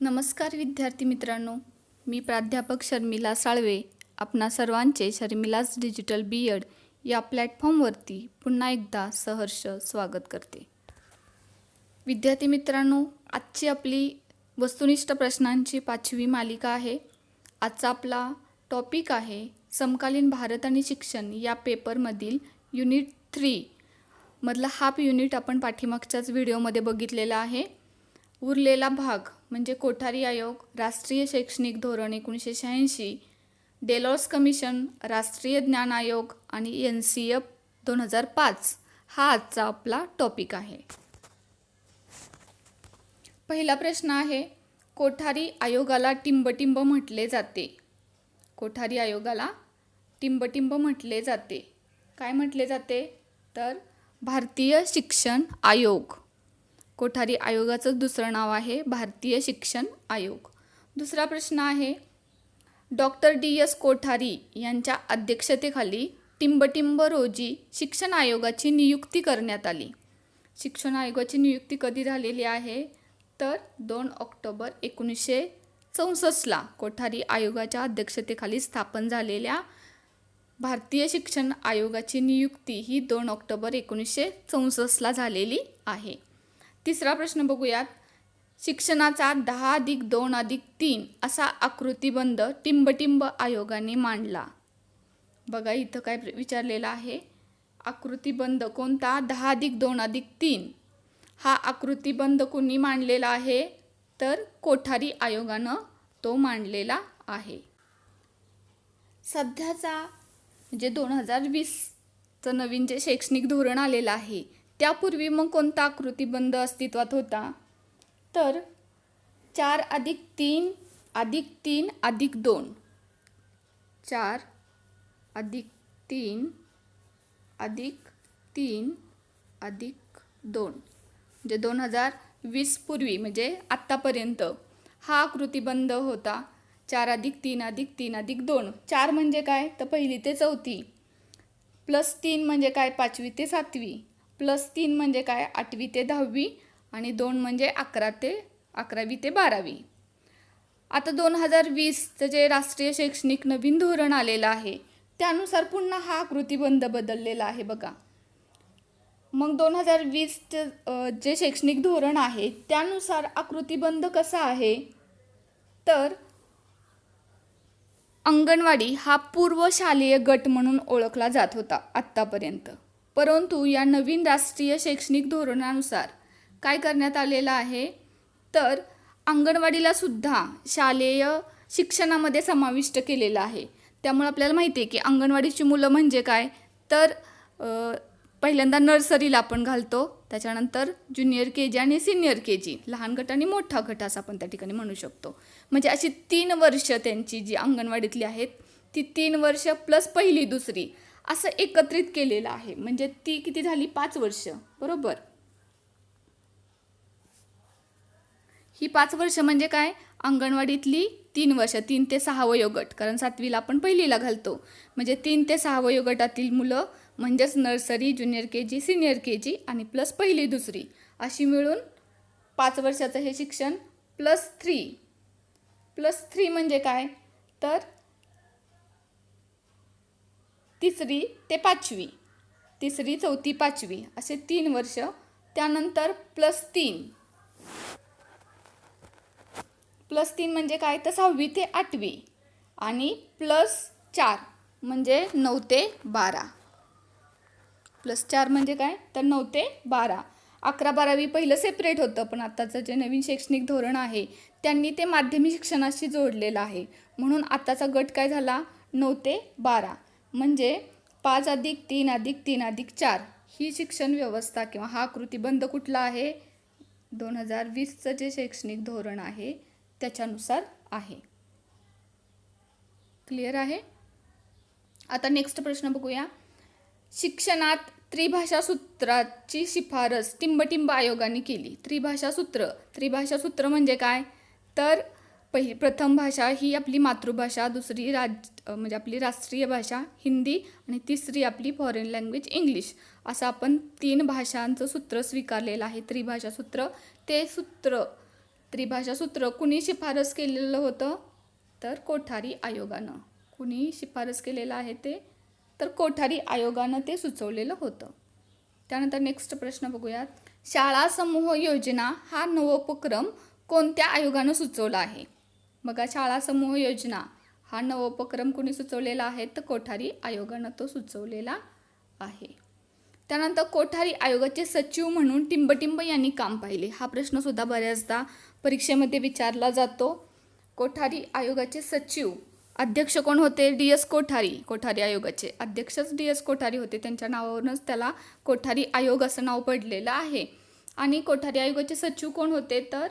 नमस्कार विद्यार्थी मित्रांनो, मी प्राध्यापक शर्मिला साळवे आपणा सर्वांचे शर्मिलाज डिजिटल बी.एड या प्लॅटफॉर्मवरती पुन्हा एकदा सहर्ष स्वागत करते. विद्यार्थी मित्रांनो, आजची आपली वस्तुनिष्ठ प्रश्नांची 5वी मालिका आहे. आजचा आपला टॉपिक आहे समकालीन भारत आणि शिक्षण या पेपरमधील युनिट 3 मधला हाफ युनिट आपण पाठीमागच्याच व्हिडिओमध्ये बघितलेला आहे. उरलेला भाग म्हणजे कोठारी आयोग, राष्ट्रीय शैक्षणिक धोरण 1986, डेलॉर्स कमिशन, राष्ट्रीय ज्ञान आयोग आणि NCF 2005 हा आजचा आपला टॉपिक आहे. पहिला प्रश्न आहे, कोठारी आयोगाला टिंबटिंब म्हटले जाते. कोठारी आयोगाला टिंबटिंब म्हटले जाते. काय म्हटले जाते? तर भारतीय शिक्षण आयोग. कोठारी आयोगाचं दुसरं नाव आहे भारतीय शिक्षण आयोग. दुसरा प्रश्न आहे, डॉक्टर D.S. कोठारी यांच्या अध्यक्षतेखाली टिंबटिंब रोजी शिक्षण आयोगाची नियुक्ती करण्यात आली. शिक्षण आयोगाची नियुक्ती कधी झालेली आहे? तर 2 ऑक्टोबर 1964ला कोठारी आयोगाच्या अध्यक्षतेखाली स्थापन झालेल्या भारतीय शिक्षण आयोगाची नियुक्ती ही 2 ऑक्टोबर 1964ला झालेली आहे. तिसरा प्रश्न बघूयात, शिक्षणाचा 10+2+3 असा आकृतिबंध टिंबटिंब आयोगाने मांडला. बघा इथं काय विचारलेलं आहे, आकृतिबंध कोणता? 10+2+3 हा आकृतिबंध कोणी मांडलेला आहे? तर कोठारी आयोगानं तो मांडलेला आहे. सध्याचा म्हणजे 2020चं नवीन जे शैक्षणिक धोरण आलेलं आहे त्यापूर्वी मग कोणता आकृतिबंध अस्तित्वात होता? तर 4+3+3+2 4+3+3+2 म्हणजे 2020 पूर्वी म्हणजे आत्तापर्यंत हा आकृतिबंध होता. 4+3+3+2. 4 म्हणजे काय? तर 1ली ते 4थी, +3 म्हणजे काय? 5वी ते 7वी, +3 म्हणजे काय? 8वी ते 10वी आणि 2 म्हणजे 11वी ते 12वी. आता 2020चं जे राष्ट्रीय शैक्षणिक नवीन धोरण आलेलं आहे त्यानुसार पुन्हा हा आकृतिबंध बदललेला आहे. बघा मग 2020चं जे शैक्षणिक धोरण आहे त्यानुसार आकृतिबंध कसा आहे? तर अंगणवाडी हा पूर्वशालेय गट म्हणून ओळखला जात होता आत्तापर्यंत. परंतु या नवीन राष्ट्रीय शैक्षणिक धोरणानुसार काय करण्यात आलेलं आहे? तर अंगणवाडीला सुद्धा शालेय शिक्षणामध्ये समाविष्ट केलेलं आहे. त्यामुळे आपल्याला माहिती आहे की अंगणवाडीची मुलं म्हणजे काय? तर पहिल्यांदा नर्सरीला आपण घालतो, त्याच्यानंतर ज्युनियर KG आणि सिनियर KG, लहान गट आणि मोठा गट असं आपण त्या ठिकाणी म्हणू शकतो. म्हणजे अशी 3 वर्ष त्यांची जी अंगणवाडीतली आहेत ती 3 वर्ष प्लस 1ली 2री असं एकत्रित केलेलं आहे. म्हणजे ती किती झाली? 5 वर्ष, बरोबर. ही 5 वर्ष म्हणजे काय? अंगणवाडीतली 3 वर्ष, 3 ते 6 वयोगट, कारण 7वीला आपण 1लीला घालतो. म्हणजे 3 ते 6 वयोगटातील मुलं म्हणजेच nursery, junior KG, senior KG आणि प्लस 1ली 2री अशी मिळून 5 वर्षाचं हे शिक्षण +3. +3 म्हणजे काय? तर 3री ते 5वी, 3री, 4थी, 5वी असे 3 वर्ष. त्यानंतर +3 म्हणजे काय? तर 6वी ते 8वी आणि +4 म्हणजे 9 ते 12. +4 म्हणजे काय? तर 9 ते 12. 11-12वी पहिलं सेपरेट होतं, पण आत्ताचं जे नवीन शैक्षणिक धोरण आहे त्यांनी ते माध्यमिक शिक्षणाशी जोडलेलं आहे. म्हणून आत्ताचा गट काय झाला? 9 ते 12. म्हणजे 5+3+3+4 ही शिक्षण व्यवस्था किंवा हा आकृतिबंध कुठला आहे? 2020चं जे शैक्षणिक धोरण आहे त्याच्यानुसार आहे. क्लिअर आहे? आता नेक्स्ट प्रश्न बघूया. शिक्षणात त्रिभाषा सूत्राची शिफारस टिंबटिंब आयोगाने केली. त्रिभाषा सूत्र म्हणजे काय? तर प्रथम भाषा ही आपली मातृभाषा, दुसरी म्हणजे आपली राष्ट्रीय भाषा हिंदी आणि तिसरी आपली फॉरेन लँग्वेज इंग्लिश, असं आपण 3 भाषांचं सूत्र स्वीकारलेलं आहे त्रिभाषा सूत्र. ते सूत्र त्रिभाषा सूत्र कुणी शिफारस केलेलं होतं? तर कोठारी आयोगानं. कुणी शिफारस केलेलं आहे ते? तर कोठारी आयोगानं ते सुचवलेलं होतं. त्यानंतर नेक्स्ट प्रश्न बघूयात. शाळा समूह योजना हा नवोपक्रम कोणत्या आयोगानं सुचवला आहे? बघा, शाळा समूह योजना हा नवोपक्रम कुणी सुचवलेला आहे? तर कोठारी आयोगानं तो सुचवलेला आहे. त्यानंतर कोठारी आयोगाचे सचिव म्हणून टिंबटिंब यांनी काम पाहिले. हा प्रश्नसुद्धा बऱ्याचदा परीक्षेमध्ये विचारला जातो. कोठारी आयोगाचे सचिव अध्यक्ष कोण होते? DS कोठारी. कोठारी आयोगाचे अध्यक्षच DS कोठारी होते. त्यांच्या नावावरूनच त्याला कोठारी आयोग असं नाव पडलेलं आहे. आणि कोठारी आयोगाचे सचिव कोण होते? तर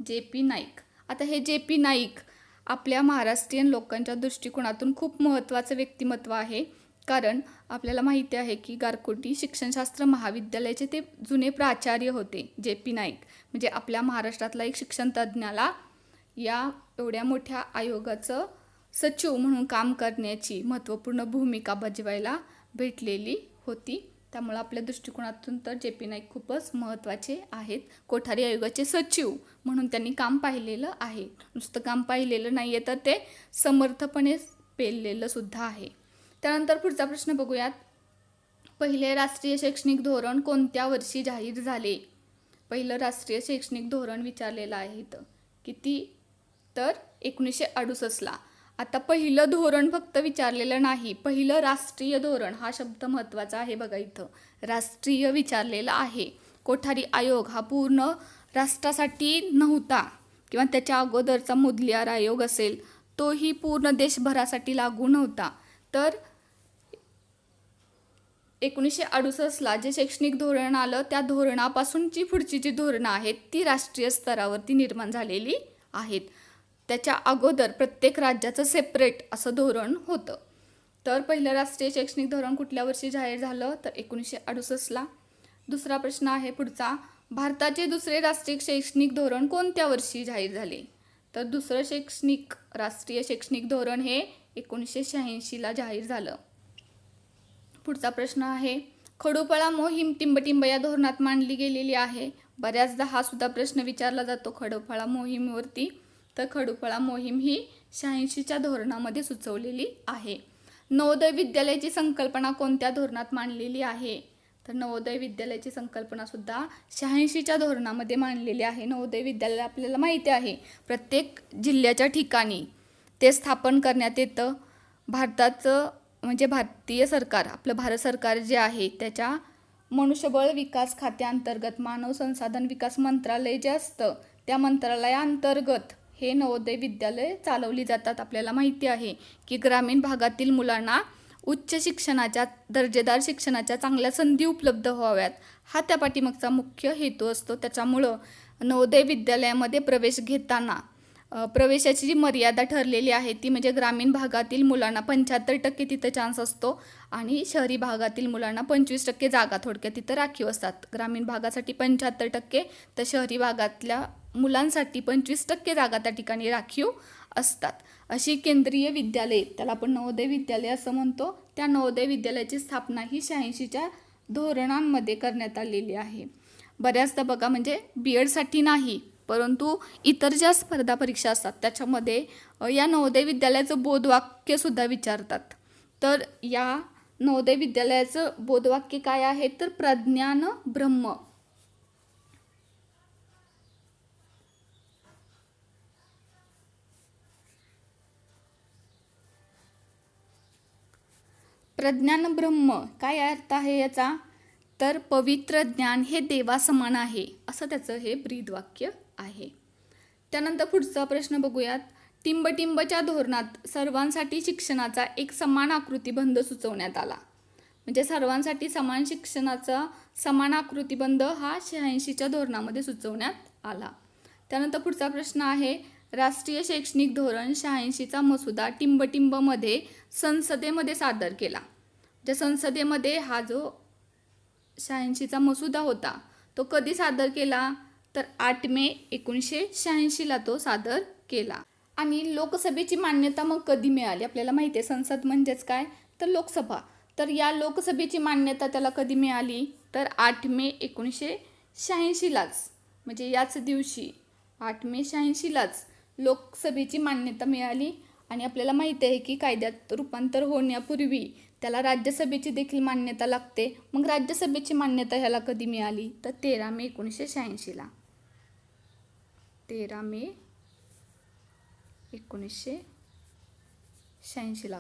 JP नाईक. आता हे JP नाईक आपल्या महाराष्ट्रीयन लोकांच्या दृष्टिकोनातून खूप महत्त्वाचं व्यक्तिमत्व आहे. कारण आपल्याला माहिती आहे की गारकोटी शिक्षणशास्त्र महाविद्यालयाचे ते जुने प्राचार्य होते. JP नाईक म्हणजे आपल्या महाराष्ट्रातला एक शिक्षण तज्ज्ञाला या एवढ्या मोठ्या आयोगाचं सचिव म्हणून काम करण्याची महत्त्वपूर्ण भूमिका बजवायला भेटलेली होती. त्यामुळे आपल्या दृष्टिकोनातून तर JP नाईक खूपच महत्त्वाचे आहेत. कोठारी आयोगाचे सचिव म्हणून त्यांनी काम पाहिलेलं आहे. नुसतं काम पाहिलेलं नाही आहे, तर ते समर्थपणे पेललेलं सुद्धा आहे. त्यानंतर पुढचा प्रश्न बघूयात. पहिले राष्ट्रीय शैक्षणिक धोरण कोणत्या वर्षी जाहीर झाले? पहिलं राष्ट्रीय शैक्षणिक धोरण विचारलेलं आहे इथं. किती? तर 1968ला. आता पहिलं धोरण फक्त विचारलेलं नाही, पहिलं राष्ट्रीय धोरण हा शब्द महत्त्वाचा आहे. बघा, इथं राष्ट्रीय विचारलेलं आहे. कोठारी आयोग हा पूर्ण राष्ट्रासाठी नव्हता किंवा त्याच्या अगोदरचा मुदलियार आयोग असेल तोही पूर्ण देशभरासाठी लागू नव्हता. तर 1968ला जे शैक्षणिक धोरण आलं त्या धोरणापासूनची पुढची जी धोरणं आहेत ती राष्ट्रीय स्तरावरती निर्माण झालेली आहेत. त्याच्या अगोदर प्रत्येक राज्याचं सेपरेट असं धोरण होतं. तर पहिलं राष्ट्रीय शैक्षणिक धोरण कुठल्या वर्षी जाहीर झालं? तर 1968ला. दुसरा प्रश्न आहे पुढचा. भारताचे दुसरे राष्ट्रीय शैक्षणिक धोरण कोणत्या वर्षी जाहीर झाले? तर दुसरं राष्ट्रीय शैक्षणिक धोरण हे 1986ला जाहीर झालं. पुढचा प्रश्न आहे. खडूफळा मोहीम टिंबटिंब या धोरणात मांडली गेलेली आहे. बऱ्याचदा हा सुद्धा प्रश्न विचारला जातो खडूफळा मोहीमवरती. तर खडूफळा मोहीम ही 86च्या धोरणामध्ये सुचवलेली आहे. नवोदय विद्यालयाची संकल्पना कोणत्या धोरणात मांडलेली आहे? तर नवोदय विद्यालयाची संकल्पनासुद्धा 86च्या धोरणामध्ये मांडलेली आहे. नवोदय विद्यालय आपल्याला माहिती आहे प्रत्येक जिल्ह्याच्या ठिकाणी ते स्थापन करण्यात येतं. भारताचं म्हणजे भारतीय सरकार, आपलं भारत सरकार जे आहे त्याच्या मनुष्यबळ विकास खात्याअंतर्गत मानव संसाधन विकास मंत्रालय जे असतं त्या मंत्रालयाअंतर्गत हे नवोदय विद्यालय चालवली जातात. आपल्याला माहिती आहे की ग्रामीण भागातील मुलांना उच्च शिक्षणाच्या, दर्जेदार शिक्षणाच्या चांगल्या संधी उपलब्ध व्हाव्यात हा त्या पाठीमागचा मुख्य हेतू असतो. त्याच्यामुळं नवोदय विद्यालयामध्ये प्रवेश घेताना प्रवेशाची जी मर्यादा ठरलेली आहे ती म्हणजे ग्रामीण भागातील मुलांना 75% तिथं चान्स असतो आणि शहरी भागातील मुलांना 25% जागा थोडक्यात तिथं राखीव असतात. ग्रामीण भागासाठी 75% तर शहरी भागातल्या मुलांसाठी 25% जागा त्या ठिकाणी राखीव असतात. अशी केंद्रीय विद्यालय, त्याला आपण नवोदय विद्यालय असं म्हणतो, त्या नवोदय विद्यालयाची स्थापना ही 86च्या धोरणांमध्ये करण्यात आलेली आहे. बऱ्याचदा बघा म्हणजे BEdसाठी नाही परंतु इतर ज्या स्पर्धा परीक्षा असतात त्याच्यामध्ये या नवोदय विद्यालयाचं बोधवाक्यसुद्धा विचारतात. तर या नवोदय विद्यालयाचं बोधवाक्य काय आहे? तर प्रज्ञान ब्रह्म. प्रज्ञान ब्रह्म काय अर्थ आहे याचा? तर पवित्र ज्ञान हे देवासमान आहे असं त्याचं हे ब्रीदवाक्य आहे. त्यानंतर पुढचा प्रश्न बघूयात. टिंबटिंबच्या धोरणात सर्वांसाठी शिक्षणाचा एक समान आकृतिबंध सुचवण्यात आला. म्हणजे सर्वांसाठी समान शिक्षणाचा समान आकृतिबंध हा 86च्या धोरणामध्ये सुचवण्यात आला. त्यानंतर पुढचा प्रश्न आहे. राष्ट्रीय शैक्षणिक धोरण 86चा मसुदा टिंबटिंबमध्ये संसदेमध्ये सादर केला. ज्या संसदेमध्ये हा जो 86चा मसुदा होता तो कधी सादर केला? तर 8 मे 1986ला तो सादर केला. आणि लोकसभेची मान्यता मग कधी मिळाली? आपल्याला माहिती आहे संसद म्हणजेच काय? तर लोकसभा. तर या लोकसभेची मान्यता त्याला कधी मिळाली? तर 8 मे 1986लाच, म्हणजे याच दिवशी 8 मे 86लाच लोकसभेची मान्यता मिळाली आणि आपल्याला माहिती आहे की कायद्यात रूपांतर होण्यापूर्वी त्याला राज्यसभेची देखील मान्यता लागते. मग राज्यसभेची मान्यता ह्याला कधी मिळाली तर 13 मे 1986ला. 13 मे 1986ला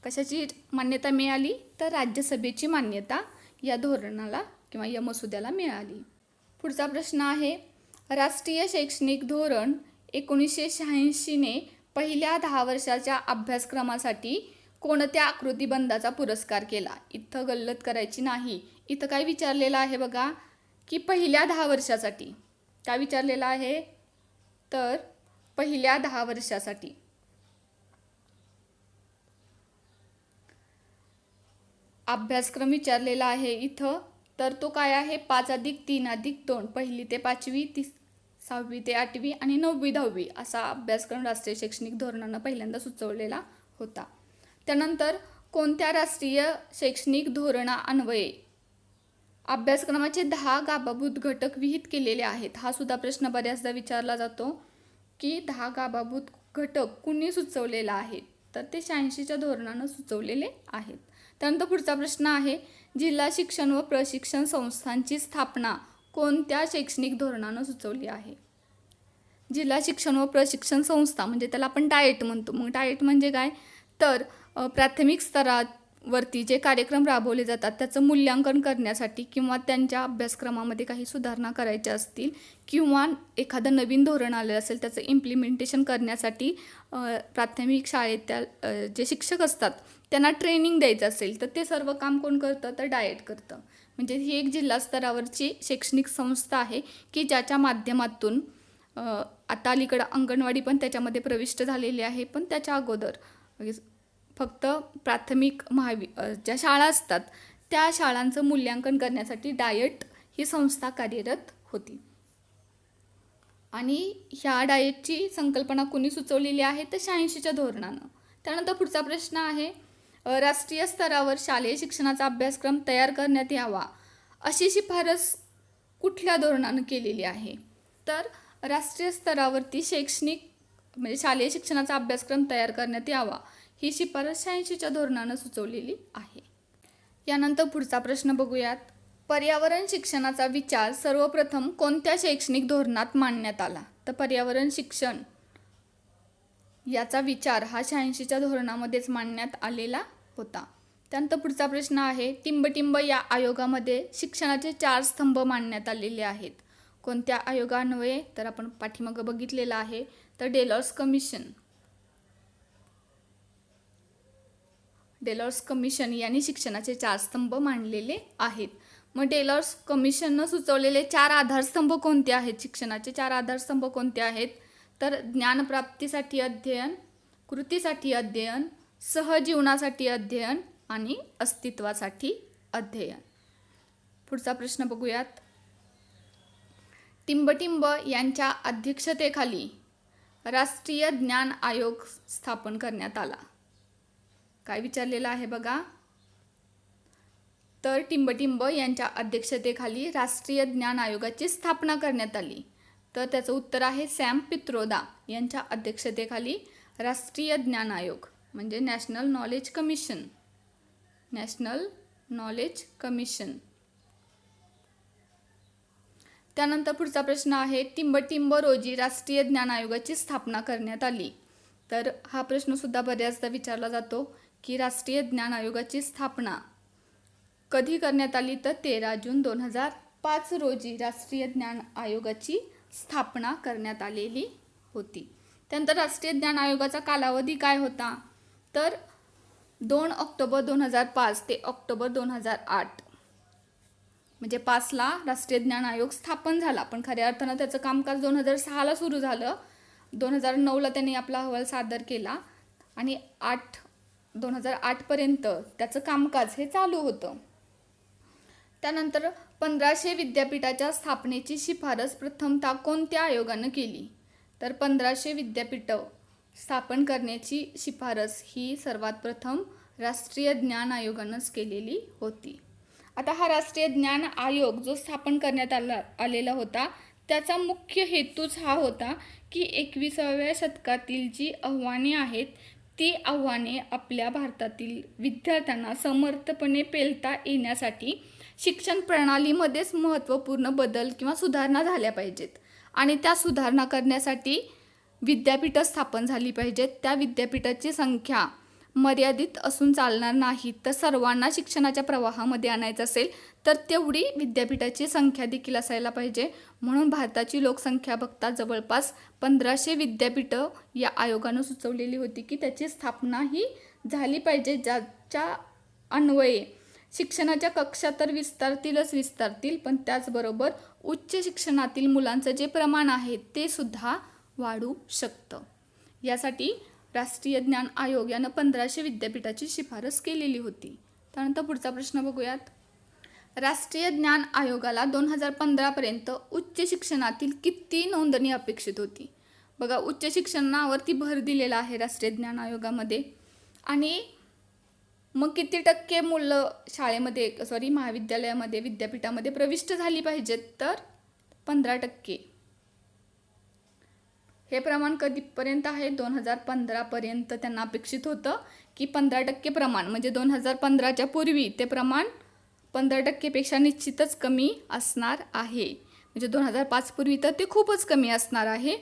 कशाची मान्यता मिळाली तर राज्यसभेची मान्यता या धोरणाला किंवा या मसुद्याला मिळाली. पुढचा प्रश्न आहे, राष्ट्रीय शैक्षणिक धोरण 1986ने पहिल्या 10 वर्षाच्या अभ्यासक्रमासाठी कोणत्या आकृतिबंधाचा पुरस्कार केला. इथं गल्लत करायची नाही. इथं काय विचारलेलं आहे बघा की पहिल्या 10 वर्षासाठी काय विचारलेलं आहे तर पहिल्या 10 वर्षासाठी अभ्यासक्रम विचारलेला आहे इथं. तर तो काय आहे 5+3+2 1ली ते 5वी 6वी ते 8वी आणि 9वी 10वी असा अभ्यासक्रम राष्ट्रीय शैक्षणिक धोरणानं पहिल्यांदा सुचवलेला होता. त्यानंतर कोणत्या राष्ट्रीय शैक्षणिक धोरणान्वये अभ्यासक्रमाचे 10 गाभाभूत घटक विहित केलेले आहेत. हा सुद्धा प्रश्न बऱ्याचदा विचारला जातो की 10 गाभाभूत घटक कुणी सुचवलेला आहे तर ते 86च्या धोरणानं सुचवलेले आहेत. त्यानंतर पुढचा प्रश्न आहे, जिल्हा शिक्षण व प्रशिक्षण संस्थांची स्थापना कोणत्या शैक्षणिक धोरणानं सुचवली आहे. जिल्हा शिक्षण व प्रशिक्षण संस्था म्हणजे त्याला आपण डाएट म्हणतो. मग डाएट म्हणजे काय तर प्राथमिक स्तरावरती जे कार्यक्रम राबवले जातात त्याचं मूल्यांकन करण्यासाठी किंवा त्यांच्या अभ्यासक्रमामध्ये काही सुधारणा करायच्या असतील किंवा एखादं नवीन धोरण आलं असेल त्याचं इम्प्लिमेंटेशन करण्यासाठी प्राथमिक शाळेत त्या जे शिक्षक असतात त्यांना ट्रेनिंग द्यायचं असेल तर ते सर्व काम कोण करतं तर डाएट करतं. म्हणजे ही एक जिल्हा स्तरावरची शैक्षणिक संस्था आहे की ज्याच्या माध्यमातून आता अलीकडं अंगणवाडी पण त्याच्यामध्ये प्रविष्ट झालेली आहे. पण त्याच्या अगोदर फक्त प्राथमिक ज्या शाळा असतात त्या शाळांचं मूल्यांकन करण्यासाठी डाएट ही संस्था कार्यरत होती. आणि ह्या डाएटची संकल्पना कुणी सुचवलेली आहे तर 86च्या धोरणानं. त्यानंतर पुढचा प्रश्न आहे, राष्ट्रीय स्तरावर शालेय शिक्षणाचा अभ्यासक्रम तयार करण्यात यावा अशी शिफारस कुठल्या धोरणानं केलेली आहे तर राष्ट्रीय स्तरावरती म्हणजे शालेय शिक्षणाचा अभ्यासक्रम तयार करण्यात यावा ही शिफारस 86च्या धोरणानं सुचवलेली आहे. यानंतर पुढचा प्रश्न बघूयात, पर्यावरण शिक्षणाचा विचार सर्वप्रथम कोणत्या शैक्षणिक धोरणात मांडण्यात आला तर पर्यावरण शिक्षण याचा विचार हा 86च्या धोरणामध्येच मांडण्यात आलेला होता. त्यानंतर पुढचा प्रश्न आहे, टिंबटिंब या आयोगामध्ये शिक्षणाचे 4 स्तंभ मांडण्यात आलेले आहेत. कोणत्या आयोगान्वये तर आपण पाठीमागं बघितलेलं आहे तर डेलॉर्स कमिशन यांनी शिक्षणाचे 4 स्तंभ मांडलेले आहेत. मग डेलॉर्स कमिशननं सुचवलेले 4 आधारस्तंभ कोणते आहेत, शिक्षणाचे 4 आधारस्तंभ कोणते आहेत तर ज्ञानप्राप्तीसाठी अध्ययन, कृतीसाठी अध्ययन, सहजीवनासाठी अध्ययन आणि अस्तित्वासाठी अध्ययन. पुढचा प्रश्न बघूयात, टिंबटिंब यांच्या अध्यक्षतेखाली राष्ट्रीय ज्ञान आयोग स्थापन करण्यात आला. काय विचारलेलं आहे बघा तर टिंबटिंब यांच्या अध्यक्षतेखाली राष्ट्रीय ज्ञान आयोगाची स्थापना करण्यात आली. तर त्याचं उत्तर आहे सॅम पित्रोदा यांच्या अध्यक्षतेखाली राष्ट्रीय ज्ञान आयोग म्हणजे नॅशनल नॉलेज कमिशन. त्यानंतर पुढचा प्रश्न आहे, टिंबटिंब रोजी राष्ट्रीय ज्ञान आयोगाची स्थापना करण्यात आली. तर हा प्रश्न सुद्धा बऱ्याचदा विचारला जातो की राष्ट्रीय ज्ञान आयोगाची स्थापना कधी करण्यात आली तर 13 जून 2005 रोजी राष्ट्रीय ज्ञान आयोगाची स्थापना करण्यात आलेली होती. त्यानंतर राष्ट्रीय ज्ञान आयोगाचा कालावधी काय होता तर 2 ऑक्टोबर 2005 ते ऑक्टोबर 2008 म्हणजे 5ला राष्ट्रीय ज्ञान आयोग स्थापन झाला. पण खऱ्या अर्थानं त्याचं कामकाज 2006ला सुरू झालं. 2009ला त्यांनी आपला अहवाल सादर केला आणि 2008पर्यंत त्याचं कामकाज हे चालू होतं. त्यानंतर 1500 विद्यापीठाच्या स्थापनेची शिफारस प्रथमतः कोणत्या आयोगानं केली तर 1500 विद्यापीठं स्थापन करण्याची शिफारस ही सर्वात प्रथम राष्ट्रीय ज्ञान आयोगानंच केलेली होती. आता हा राष्ट्रीय ज्ञान आयोग जो स्थापन करण्यात आलेला होता त्याचा मुख्य हेतूच हा होता की 21व्या शतकातील जी आव्हाने आहेत ती आव्हाने आपल्या भारतातील विद्यार्थ्यांना समर्थपणे पेलता येण्यासाठी शिक्षण प्रणालीमध्येच महत्त्वपूर्ण बदल किंवा सुधारणा झाल्या पाहिजेत आणि त्या सुधारणा करण्यासाठी विद्यापीठं स्थापन झाली पाहिजेत. त्या विद्यापीठाची संख्या मर्यादित असून चालणार नाही. तर सर्वांना शिक्षणाच्या प्रवाहामध्ये आणायचं असेल तर तेवढी विद्यापीठाची संख्या देखील असायला पाहिजे. म्हणून भारताची लोकसंख्या बघता जवळपास 1500 विद्यापीठं या आयोगानं सुचवलेली होती की त्याची स्थापना ही झाली पाहिजे, ज्याच्या अन्वये शिक्षणाच्या कक्षा तर विस्तारतील, पण त्याचबरोबर उच्च शिक्षणातील मुलांचं जे प्रमाण आहे ते सुद्धा वाढू शकतं. यासाठी राष्ट्रीय ज्ञान आयोग यानं 1500 विद्यापीठाची शिफारस केलेली होती. त्यानंतर पुढचा प्रश्न बघूयात. राष्ट्रीय ज्ञान आयोगाला 2015पर्यंत उच्च शिक्षणातील किती नोंदणी अपेक्षित होती? बघा, उच्च शिक्षणावरती भर दिलेला आहे राष्ट्रीय ज्ञान आयोगामध्ये. आणि मग किती टक्के मुलं महाविद्यालयामध्ये विद्यापीठामध्ये प्रविष्ट झाली पाहिजेत? तर 15%. हे प्रमाण कधीपर्यंत आहे? 2015पर्यंत त्यांना अपेक्षित होतं की 15% प्रमाण, म्हणजे 2015च्या पूर्वी ते प्रमाण 15%पेक्षा निश्चितच कमी असणार आहे. म्हणजे 2005 पूर्वी तर ते खूपच कमी असणार आहे.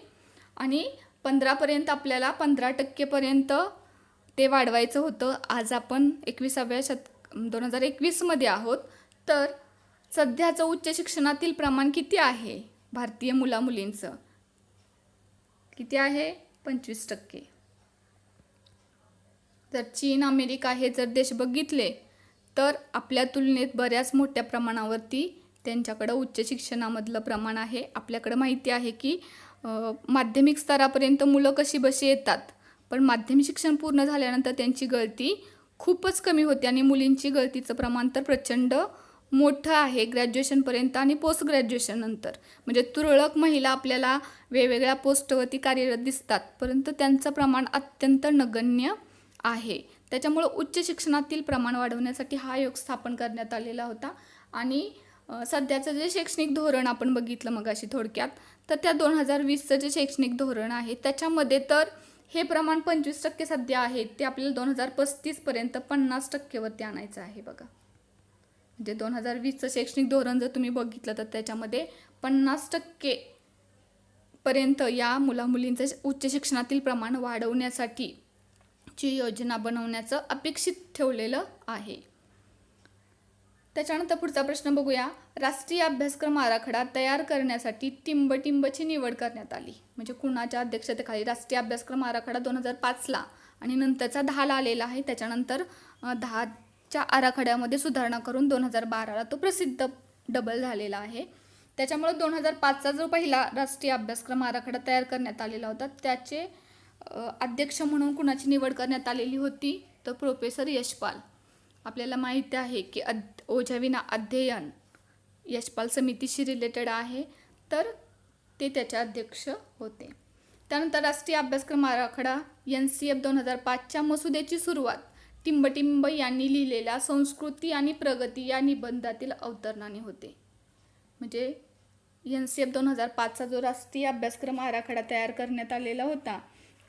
आणि 15पर्यंत आपल्याला 15%पर्यंत ते वाढवायचं होतं. आज आपण 2021मध्ये आहोत. तर सध्याचं उच्च शिक्षणातील प्रमाण किती आहे भारतीय मुलामुलींचं? किती आहे? 25%. जर चीन, अमेरिका हे जर देश बघितले तर आपल्या तुलनेत बऱ्याच मोठ्या प्रमाणावरती त्यांच्याकडं उच्च शिक्षणामधलं प्रमाण आहे. आपल्याकडं माहिती आहे की माध्यमिक स्तरापर्यंत मुलं कशी बशी येतात, पण माध्यमिक शिक्षण पूर्ण झाल्यानंतर त्यांची गळती खूपच कमी होते आणि मुलींची गळतीचं प्रमाण तर प्रचंड मोठं आहे ग्रॅज्युएशनपर्यंत आणि पोस्ट ग्रॅज्युएशन नंतर. म्हणजे तुरळक महिला आपल्याला वेगवेगळ्या पोस्टवरती कार्यरत दिसतात, परंतु त्यांचं प्रमाण अत्यंत नगण्य आहे. त्याच्यामुळं उच्च शिक्षणातील प्रमाण वाढवण्यासाठी हा आयोग स्थापन करण्यात आलेला होता. आणि सध्याचं जे शैक्षणिक धोरण आपण बघितलं मगाशी थोडक्यात, तर त्या 2020चं जे शैक्षणिक धोरण आहे त्याच्यामध्ये तर हे प्रमाण 25% सध्या आहे, ते आपल्याला 2035पर्यंत 50%वरती आणायचं आहे. बघा, म्हणजे 2020चं शैक्षणिक धोरण जर तुम्ही बघितलं तर त्याच्यामध्ये 50% पर्यंत या मुलामुलींचं उच्च शिक्षणातील प्रमाण वाढवण्यासाठी ची योजना बनवण्याचं अपेक्षित ठेवलेलं आहे. त्याच्यानंतर पुढचा प्रश्न बघूया. राष्ट्रीय अभ्यासक्रम आराखडा तयार करण्यासाठी टिंबची निवड करण्यात आली. म्हणजे कुणाच्या अध्यक्षतेखाली? राष्ट्रीय अभ्यासक्रम आराखडा 2005ला आणि नंतरचा 10ला आलेला आहे. त्याच्यानंतर 10च्या आराखड्यामध्ये सुधारणा करून 2012ला तो प्रसिद्ध डबल झालेला आहे. त्याच्यामुळे 2005चा जो पहिला राष्ट्रीय अभ्यासक्रम आराखडा तयार करण्यात आलेला होता त्याचे अध्यक्ष म्हणून कुणाची निवड करण्यात आलेली होती? तर प्रोफेसर यशपाल. आपल्याला माहिती आहे की ओझ्याविना अध्ययन यशपाल समितीशी रिलेटेड आहे, तर ते त्याचे अध्यक्ष होते. त्यानंतर राष्ट्रीय अभ्यासक्रम आराखडा NCF 2005च्या मसुद्याची सुरुवात टिंब यांनी लिहिलेल्या संस्कृती आणि प्रगती या निबंधातील अवतरणाने होते. म्हणजे NCF 2005चा जो राष्ट्रीय अभ्यासक्रम आराखडा तयार करण्यात आलेला होता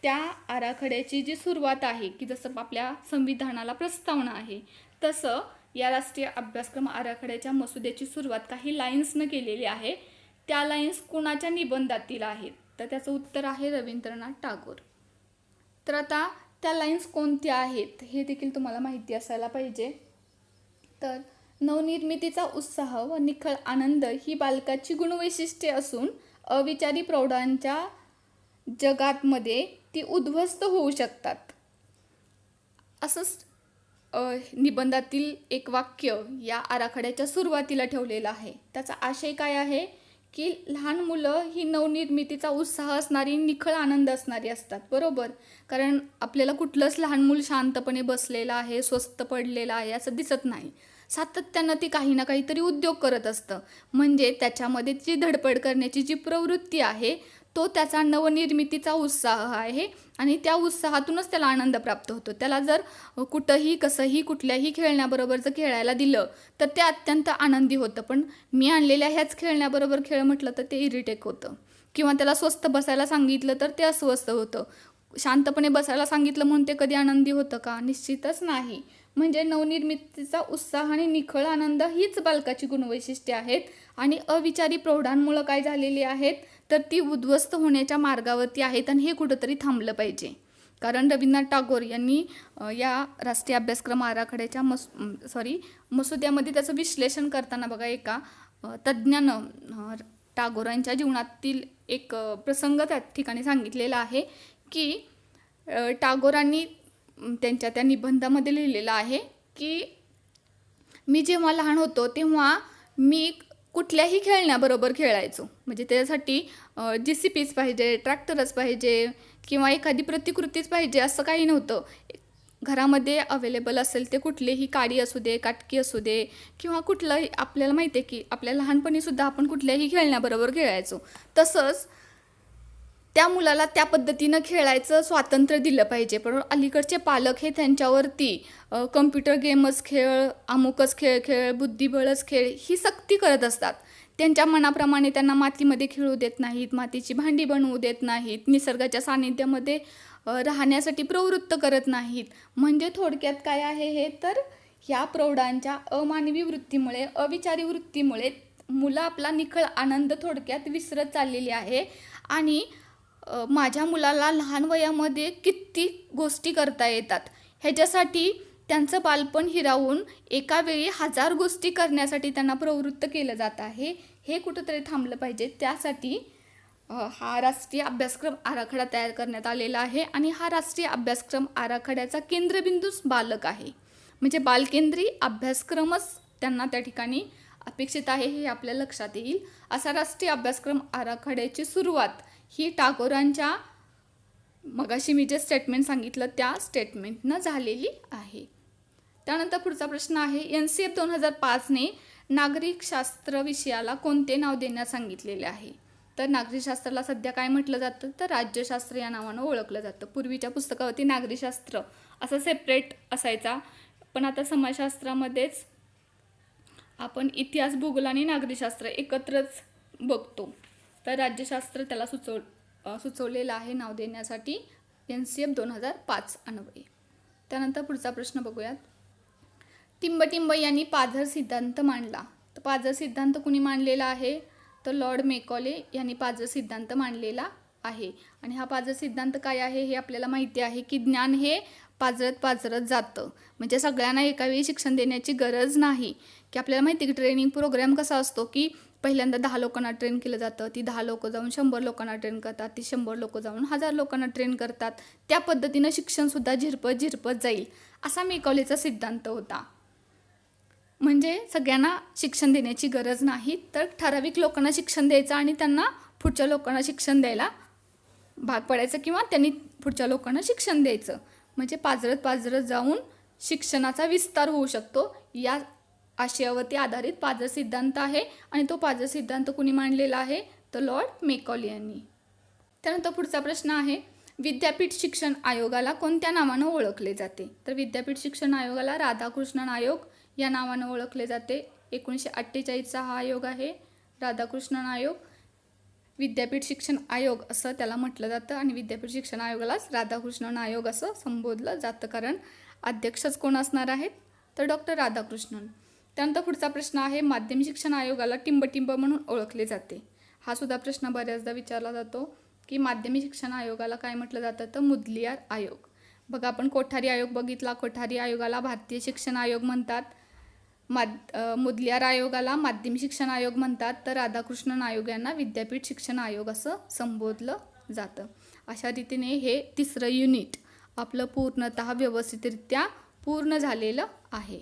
त्या आराखड्याची जी सुरुवात आहे की जसं आपल्या संविधानाला प्रस्तावना आहे तसं या राष्ट्रीय अभ्यासक्रम आराखड्याच्या मसुद्याची सुरुवात काही लाईन्सनं केलेली आहे. त्या लाईन्स कुणाच्या निबंधातील आहेत? तर त्याचं उत्तर आहे रवींद्रनाथ टागोर. तर आता त्या लाईन्स कोणत्या आहेत हे देखील तुम्हाला माहिती असायला पाहिजे. तर नवनिर्मितीचा उत्साह व निखळ आनंद ही बालकाची गुणवैशिष्ट्ये असून अविचारी प्रौढांच्या जगातमध्ये ती उद्ध्वस्त होऊ शकतात. असंच निबंधातील एक वाक्य या आराखड्याच्या सुरुवातीला ठेवलेलं आहे. त्याचा आशय काय आहे की लहान मुलं ही नवनिर्मितीचा उत्साह असणारी, निखळ आनंद असणारी असतात, बरोबर? कारण आपल्याला कुठलंच लहान मूल शांतपणे बसलेलं आहे, स्वस्थ पडलेलं आहे असं दिसत नाही. सातत्यानं ती काही ना काहीतरी उद्योग करत असतं. म्हणजे त्याच्यामध्ये जी धडपड करण्याची जी प्रवृत्ती आहे तो त्याचा नवनिर्मितीचा उत्साह आहे आणि त्या उत्साहातूनच त्याला आनंद प्राप्त होतो. त्याला जर कुठंही कसंही कुठल्याही खेळण्याबरोबर जर खेळायला दिलं तर ते अत्यंत आनंदी होतं. पण मी आणलेल्या ह्याच खेळण्याबरोबर खेळ म्हटलं तर ते इरिटेट होतं. किंवा त्याला स्वस्थ बसायला सांगितलं तर ते अस्वस्थ होतं. शांतपणे बसायला सांगितलं म्हणून ते कधी आनंदी होतं का? निश्चितच नाही. म्हणजे नवनिर्मितीचा उत्साह आणि निखळ आनंद हीच बालकाची गुणवैशिष्ट्ये आहेत आणि अविचारी प्रौढांमुळं काय झालेली आहेत तर ती उद्ध्वस्त होण्याच्या मार्गावरती आहेत आणि हे कुठंतरी थांबलं पाहिजे. कारण रवींद्रनाथ टागोर यांनी या राष्ट्रीय अभ्यासक्रम आराखड्याच्या मसुद्यामध्ये त्याचं विश्लेषण करताना बघा एका तज्ज्ञानं टागोरांच्या जीवनातील एक प्रसंग त्या ठिकाणी सांगितलेला आहे की टागोरांनी त्यांच्या त्या निबंधामध्ये लिहिलेलं आहे की मी जेव्हा लहान होतो तेव्हा मी कुठल्याही खेळण्याबरोबर खेळायचो. म्हणजे त्यासाठी JCBच पाहिजे, ट्रॅक्टरच पाहिजे किंवा एखादी प्रतिकृतीच पाहिजे असं काही नव्हतं. घरामध्ये अवेलेबल असेल ते कुठलेही काडी असू दे, काटकी असू दे किंवा कुठलंही आपल्याला माहिती आहे की आपल्या लहानपणीसुद्धा आपण कुठल्याही खेळण्याबरोबर खेळायचो. तसंच त्या मुलाला त्या पद्धतीनं खेळायचं स्वातंत्र्य दिलं पाहिजे. पण अलीकडचे पालक हे त्यांच्यावरती कम्प्युटर गेमच खेळ, अमुकच खेळ, बुद्धिबळच खेळ ही सक्ती करत असतात. त्यांच्या मनाप्रमाणे त्यांना मातीमध्ये खेळू देत नाहीत, मातीची भांडी बनवू देत नाहीत, निसर्गाच्या सानिध्यामध्ये राहण्यासाठी प्रवृत्त करत नाहीत. म्हणजे थोडक्यात काय आहे हे तर ह्या प्रौढांच्या अमानवी वृत्तीमुळे, अविचारी वृत्तीमुळे मुलं आपला निखळ आनंद थोडक्यात विसरत चाललेली आहे. आणि माझ्या मुलाला लहान वयामध्ये किती गोष्टी करता येतात ह्याच्यासाठी त्यांचं बालपण हिरावून एका वेळी 1000 गोष्टी करण्यासाठी त्यांना प्रवृत्त केलं जात आहे. हे कुठंतरी थांबलं पाहिजे. त्यासाठी हा राष्ट्रीय अभ्यासक्रम आराखडा तयार करण्यात आलेला आहे आणि हा राष्ट्रीय अभ्यासक्रम आराखड्याचा केंद्रबिंदूच बालक आहे. म्हणजे बालकेंद्री अभ्यासक्रमच त्यांना त्या ठिकाणी अपेक्षित आहे हे आपल्या लक्षात येईल. असा राष्ट्रीय अभ्यासक्रम आराखड्याची सुरुवात ही टागोरांच्या मगाशी मी जे स्टेटमेंट सांगितलं त्या स्टेटमेंटनं झालेली आहे. त्यानंतर पुढचा प्रश्न आहे NCF 2005ने नागरिकशास्त्र विषयाला कोणते नाव देण्यास सांगितलेले आहे. तर नागरिकशास्त्राला सध्या काय म्हटलं जातं तर राज्यशास्त्र या नावानं ओळखलं जातं. पूर्वीच्या पुस्तकावरती नागरिकशास्त्र असं सेपरेट असायचा, पण आता समाजशास्त्रामध्येच आपण इतिहास, भूगोल आणि नागरिकशास्त्र एकत्रच बघतो. तर राज्यशास्त्र त्याला सुचवलेलं आहे नाव देण्यासाठी NCF 2005 अन्वये. त्यानंतर पुढचा प्रश्न बघूयात. टिंबटिंब यांनी पाझर सिद्धांत मांडला. तर पाझर सिद्धांत कुणी मांडलेला आहे तर लॉर्ड मेकॉले यांनी पाझर सिद्धांत मांडलेला आहे. आणि हा पाझर सिद्धांत काय आहे हे आपल्याला माहिती आहे की ज्ञान हे पाझरत जातं. म्हणजे सगळ्यांना एकावेळी शिक्षण देण्याची गरज नाही. की आपल्याला माहिती आहे की ट्रेनिंग प्रोग्राम कसा असतो की पहिल्यांदा 10 लोकांना ट्रेन केलं जातं, ती 10 लोकं जाऊन 100 लोकांना ट्रेन करतात, ती 100 लोकं जाऊन 1000 लोकांना ट्रेन करतात. त्या पद्धतीनं शिक्षणसुद्धा झिरपत जाईल असा मेकॉलेचा सिद्धांत होता. म्हणजे सगळ्यांना शिक्षण देण्याची गरज नाही तर ठराविक लोकांना शिक्षण द्यायचं आणि त्यांना पुढच्या लोकांना शिक्षण द्यायला भाग पडायचं किंवा त्यांनी पुढच्या लोकांना शिक्षण द्यायचं. म्हणजे पाझरत जाऊन शिक्षणाचा विस्तार होऊ शकतो. या आशयावरती आधारित पाझर सिद्धांत आहे आणि तो पाझर सिद्धांत कुणी मांडलेला आहे तर लॉर्ड मेकॉले यांनी. त्यानंतर पुढचा प्रश्न आहे विद्यापीठ शिक्षण आयोगाला कोणत्या नावानं ओळखले जाते. तर विद्यापीठ शिक्षण आयोगाला राधाकृष्णन आयोग या नावानं ओळखले जाते. 1948चा हा आयोग आहे राधाकृष्णन आयोग. विद्यापीठ शिक्षण आयोग असं त्याला म्हटलं जातं आणि विद्यापीठ शिक्षण आयोगालाच राधाकृष्णन आयोग असं संबोधलं जातं. कारण अध्यक्षच कोण असणार आहेत तर डॉक्टर राधाकृष्णन. त्यानंतर पुढचा प्रश्न आहे माध्यमिक शिक्षण आयोगाला टिंबटिंब म्हणून ओळखले जाते. हा सुद्धा प्रश्न बऱ्याचदा विचारला जातो की माध्यमिक शिक्षण आयोगाला काय म्हटलं जातं तर मुदलियार आयोग. बघा आपण कोठारी आयोग बघितला. कोठारी आयोगाला भारतीय शिक्षण आयोग म्हणतात. मुदलियार आयोगाला माध्यमिक शिक्षण आयोग म्हणतात. तर राधाकृष्णन आयोग यांना विद्यापीठ शिक्षण आयोग असं संबोधलं जातं. अशा रीतीने हे तिसरं युनिट आपलं पूर्णतः व्यवस्थितरित्या पूर्ण झालेलं आहे.